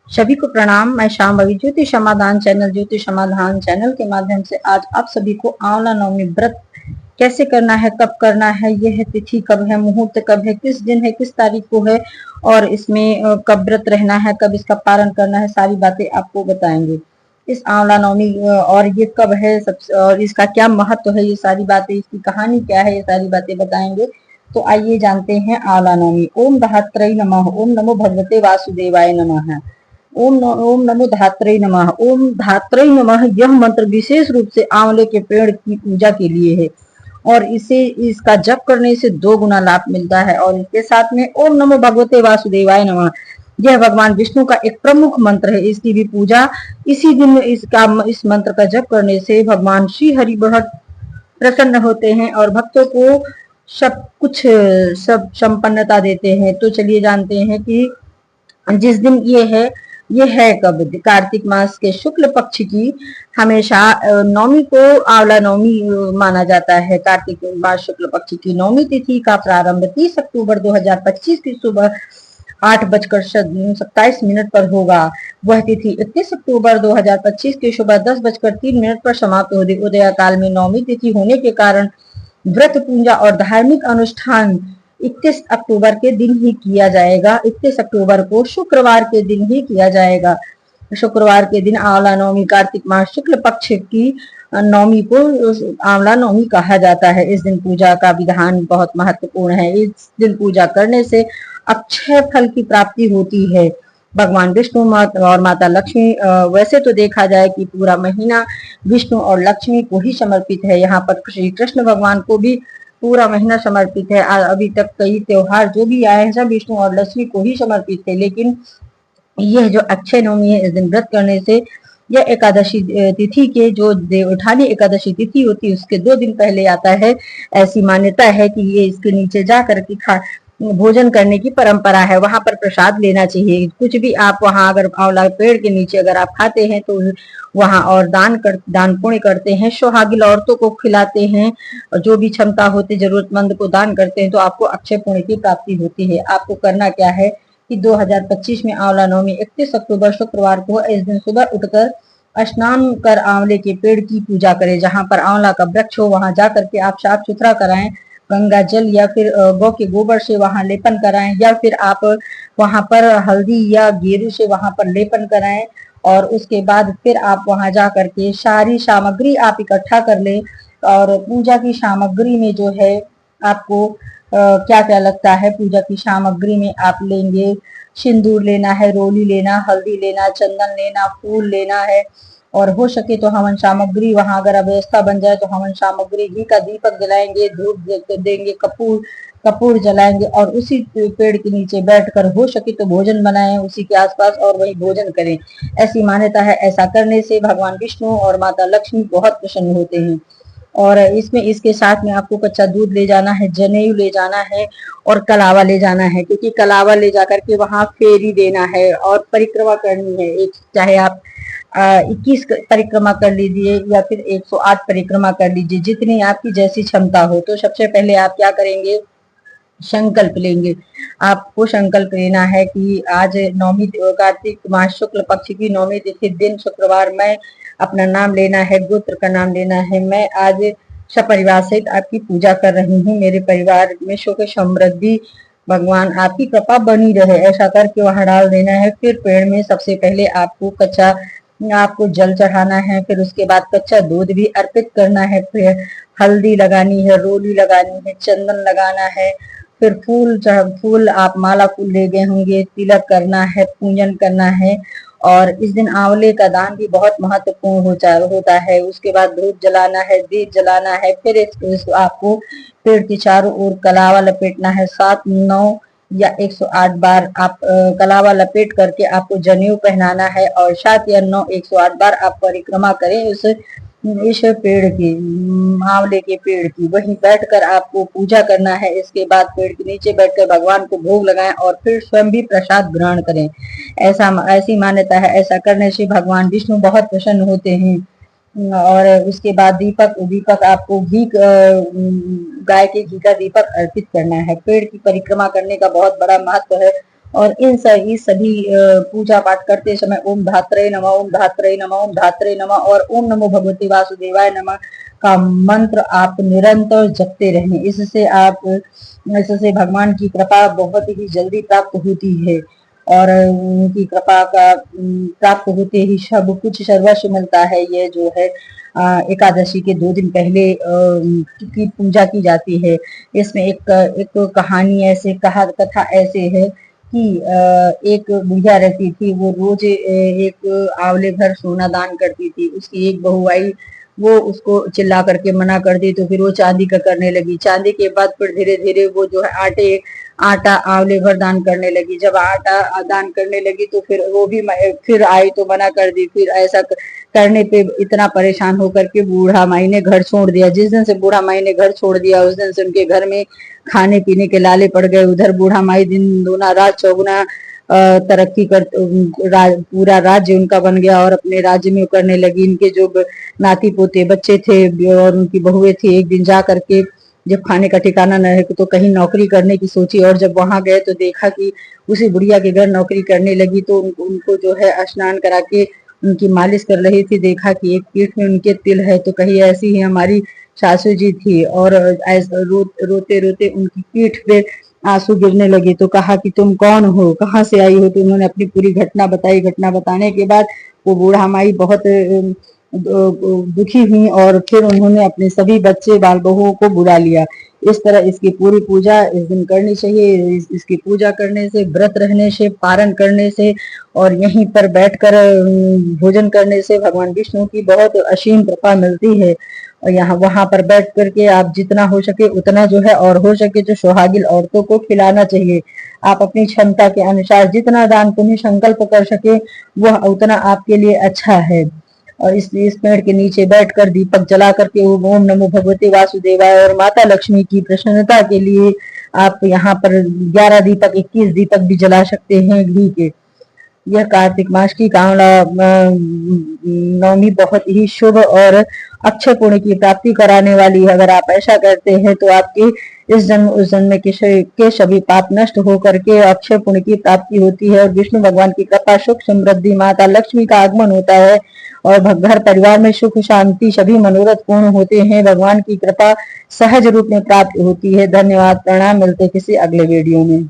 सभी को प्रणाम। मैं शांभवी ज्योतिष समाधान चैनल के माध्यम से आज आप सभी को आंवला नवमी व्रत कैसे करना है, कब करना है, यह तिथि कब है, मुहूर्त कब है, किस दिन है, किस तारीख को है और इसमें कब व्रत रहना है, कब इसका पालन करना है, सारी बातें आपको बताएंगे। इस आंवला नवमी और ये कब है सबसे और इसका क्या महत्व है, ये सारी बातें, इसकी कहानी क्या है, ये सारी बातें बताएंगे। तो आइए जानते हैं आंवला नवमी। ओम धात्रै नमः। ओम नमो भगवते वासुदेवाय नमः। ओम नमो धात्रे नमः। ओम धात्रे नमः यह मंत्र विशेष रूप से आंवले के पेड़ की पूजा के लिए है और इसे इसका जप करने से 2 गुना लाभ मिलता है। और इसके साथ में ओम नमो भगवते वासुदेवाय नमः, यह भगवान विष्णु का एक प्रमुख मंत्र है। इसकी भी पूजा इसी दिन इस मंत्र का जप करने से भगवान श्री हरि बहुत प्रसन्न होते हैं और भक्तों को सब संपन्नता देते हैं। तो चलिए जानते हैं कि जिस दिन ये है कब। कार्तिक मास के शुक्ल पक्ष की हमेशा नवमी को आंवला नवमी माना जाता है। कार्तिक मास शुक्ल पक्ष की नवमी तिथि का प्रारंभ 30 अक्टूबर 2025 की सुबह 8:27 पर होगा। वह तिथि 31 अक्टूबर 2025 की सुबह 10:03 पर समाप्त होगी। उदय काल में नवमी तिथि होने के कारण व्रत पूजा और धार्मिक अनुष्ठान 31 अक्टूबर के दिन ही किया जाएगा। 31 अक्टूबर को शुक्रवार के दिन ही किया जाएगा। शुक्रवार के दिन आंवला नवमी, कार्तिक मास शुक्ल पक्ष की नवमी को आंवला नवमी कहा जाता है। इस दिन पूजा का विधान बहुत महत्वपूर्ण है। इस दिन पूजा करने से अक्षय फल की प्राप्ति होती है। भगवान विष्णु और माता लक्ष्मी, वैसे तो देखा जाए कि पूरा महीना विष्णु और लक्ष्मी को ही समर्पित है। यहाँ पर श्री कृष्ण भगवान को भी पूरा महीना समर्पित है। अभी तक कई त्योहार जो भी आए हैं सब विष्णु और लक्ष्मी को ही समर्पित थे, लेकिन यह जो अक्षय नवमी है, इस दिन व्रत करने से यह एकादशी तिथि के जो देवउठानी एकादशी तिथि होती है उसके 2 दिन पहले आता है। ऐसी मान्यता है कि ये इसके नीचे जा करके भोजन करने की परंपरा है। वहां पर प्रसाद लेना चाहिए। कुछ भी आप वहां अगर आंवला पेड़ के नीचे अगर आप खाते हैं तो वहां और दान पुण्य करते हैं, सुहागिन औरतों को खिलाते हैं, जो भी क्षमता होती जरूरतमंद को दान करते हैं तो आपको अक्षय पुण्य की प्राप्ति होती है। आपको करना क्या है कि 2025 में आंवला नवमी 31 अक्टूबर शुक्रवार को इस दिन सुबह उठकर स्नान कर आंवले के पेड़ की पूजा करें। जहां पर आंवला का वृक्ष हो वहां जा करके आप साफ सुथरा कराएं, गंगा जल या फिर गौ के गोबर से वहां लेपन कराएं, या फिर आप वहां पर हल्दी या गेरू से वहां पर लेपन कराएं। और उसके बाद फिर आप वहां जा करके सारी सामग्री आप इकट्ठा कर लें। और पूजा की सामग्री में जो है आपको क्या क्या लगता है, पूजा की सामग्री में आप लेंगे सिंदूर लेना है, रोली लेना, हल्दी लेना, चंदन लेना, फूल लेना है। और हो सके तो हवन सामग्री वहां अगर अव्यवस्था बन जाए तो हवन सामग्री घी का दीपक जलाएंगे, धूप देंगे, कपूर जलाएंगे और उसी पेड़ के नीचे बैठकर हो सके तो भोजन बनाएं उसी के आसपास और वही भोजन करें। ऐसी मान्यता है। ऐसा करने से भगवान विष्णु और माता लक्ष्मी बहुत प्रसन्न होते हैं। और इसमें इसके साथ में आपको कच्चा दूध ले जाना है, जनेऊ ले जाना है और कलावा ले जाना है, क्योंकि कलावा ले जाकर के वहां फेरी देना है और परिक्रमा करनी है। एक चाहे आप 21 परिक्रमा कर लीजिए या फिर 108 परिक्रमा कर लीजिए, जितनी आपकी जैसी क्षमता हो। तो सबसे पहले आप क्या करेंगे, संकल्प लेंगे। आपको संकल्प लेना है कि आज नवमी कार्तिक मास शुक्ल पक्ष की नवमी तिथि दिन शुक्रवार, मैं अपना नाम लेना है, गोत्र का नाम लेना है। मैं आज सपरिवार सहित आपकी पूजा कर रही हूँ। मेरे परिवार में सुख समृद्धि, भगवान आपकी कृपा बनी रहे, ऐसा करके वहां डाल देना है। फिर पेड़ में सबसे पहले आपको जल चढ़ाना है, फिर उसके बाद कच्चा दूध भी अर्पित करना है, फिर हल्दी लगानी है, रोली लगानी है, चंदन लगाना है, फिर फूल आप माला फूल ले गए होंगे, तिलक करना है, पूजन करना है। और इस दिन आंवले का दान भी बहुत महत्वपूर्ण होता है। उसके बाद धूप जलाना है, दीप जलाना है, फिर आपको पेड़ के चारों ओर कलावा लपेटना है। 7, 9 या 108 बार आप कलावा लपेट करके आपको जनेऊ पहनाना है और 7 या 9 108 बार आप परिक्रमा करें इस पेड़ की, आंवले के पेड़ की। वहीं बैठकर आपको पूजा करना है। इसके बाद पेड़ के नीचे बैठकर भगवान को भोग लगाएं और फिर स्वयं भी प्रसाद ग्रहण करें। ऐसी मान्यता है। ऐसा करने से भगवान विष्णु बहुत प्रसन्न होते हैं। और उसके बाद दीपक आपको गाय के घी का दीपक अर्पित करना है। पेड़ की परिक्रमा करने का बहुत बड़ा महत्व है और इन सभी पूजा पाठ करते समय ओम धात्रे नमः, ओम धात्रे नमः, ओम धात्रे नमः और ओम नमो भगवते वासुदेवाय नमः का मंत्र आप निरंतर जपते रहें। इससे भगवान की कृपा बहुत ही जल्दी प्राप्त होती है और उनकी कृपा का प्राप्त होते ही सब कुछ सर्वस्व मिलता है। ये जो है एकादशी के 2 दिन पहले की पूजा की जाती है। इसमें एक कहानी ऐसे कथा ऐसे है कि एक बुढ़िया रहती थी, वो रोज एक आंवले भर सोना दान करती थी। उसकी एक बहू आई, वो उसको चिल्ला करके मना कर दी, तो फिर वो चांदी का करने लगी। चांदी के बाद फिर धीरे धीरे वो जो है आटा आंवले भर दान करने लगी। जब आटा दान करने लगी तो फिर वो भी फिर आई तो मना कर दी। फिर ऐसा करने पे इतना परेशान होकर के बूढ़ा माई ने घर छोड़ दिया। जिस दिन से बूढ़ा माई ने घर छोड़ दिया उस दिन से उनके घर में खाने पीने के लाले पड़ गए। उधर बूढ़ा माई दिन दूना रात चौगुना तरक्की कर पूरा राज्य उनका बन गया और अपने राज्य में करने लगी। इनके जो नाती पोते बच्चे थे और उनकी बहुएं थी, एक दिन जा करके जब खाने का ठिकाना न है तो कहीं नौकरी करने की सोची और जब वहां गए तो देखा कि उसी बुढ़िया के घर नौकरी करने लगी। तो उनको जो है स्नान करा के उनकी मालिश कर रही थी। देखा कि एक पीठ में उनके तिल है, तो कहीं ऐसी ही हमारी सासू जी थी और रोते रोते उनकी पीठ पे आंसू गिरने लगे। तो कहा कि तुम कौन हो, कहाँ से आई हो? तो उन्होंने अपनी पूरी घटना बताई। घटना बताने के बाद वो बूढ़ा माई बहुत दुखी हुई और फिर उन्होंने अपने सभी बच्चे बाल बहुओं को बुला लिया। इस तरह इसकी पूरी पूजा इस दिन करनी चाहिए। इसकी पूजा करने से, व्रत रहने से, पारण करने से और यहीं पर बैठकर भोजन करने से भगवान विष्णु की बहुत असीम कृपा मिलती है। और यहाँ वहां पर बैठ करके आप जितना हो सके उतना जो है, और हो सके जो सुहागिन औरतों को खिलाना चाहिए। आप अपनी क्षमता के अनुसार जितना दान पुण्य संकल्प कर सके वह उतना आपके लिए अच्छा है। और इस पेड़ के नीचे बैठकर दीपक जला करके ओम नमो भगवते वासुदेवाय और माता लक्ष्मी की प्रसन्नता के लिए आप यहाँ पर 11 दीपक 21 दीपक भी जला सकते हैं घी के। यह कार्तिक मास की कांवड़ा नवमी बहुत ही शुभ और अक्षय पुण्य की प्राप्ति कराने वाली है। अगर आप ऐसा करते हैं तो आपकी इस जन्म उस जन्म में के सभी पाप नष्ट होकर के अक्षय पुण्य की प्राप्ति होती है और विष्णु भगवान की कृपा, सुख समृद्धि, माता लक्ष्मी का आगमन होता है और घर परिवार में सुख शांति सभी मनोरथ पूर्ण होते हैं। भगवान की कृपा सहज रूप में प्राप्त होती है। धन्यवाद, प्रणाम। मिलते किसी अगले वीडियो में।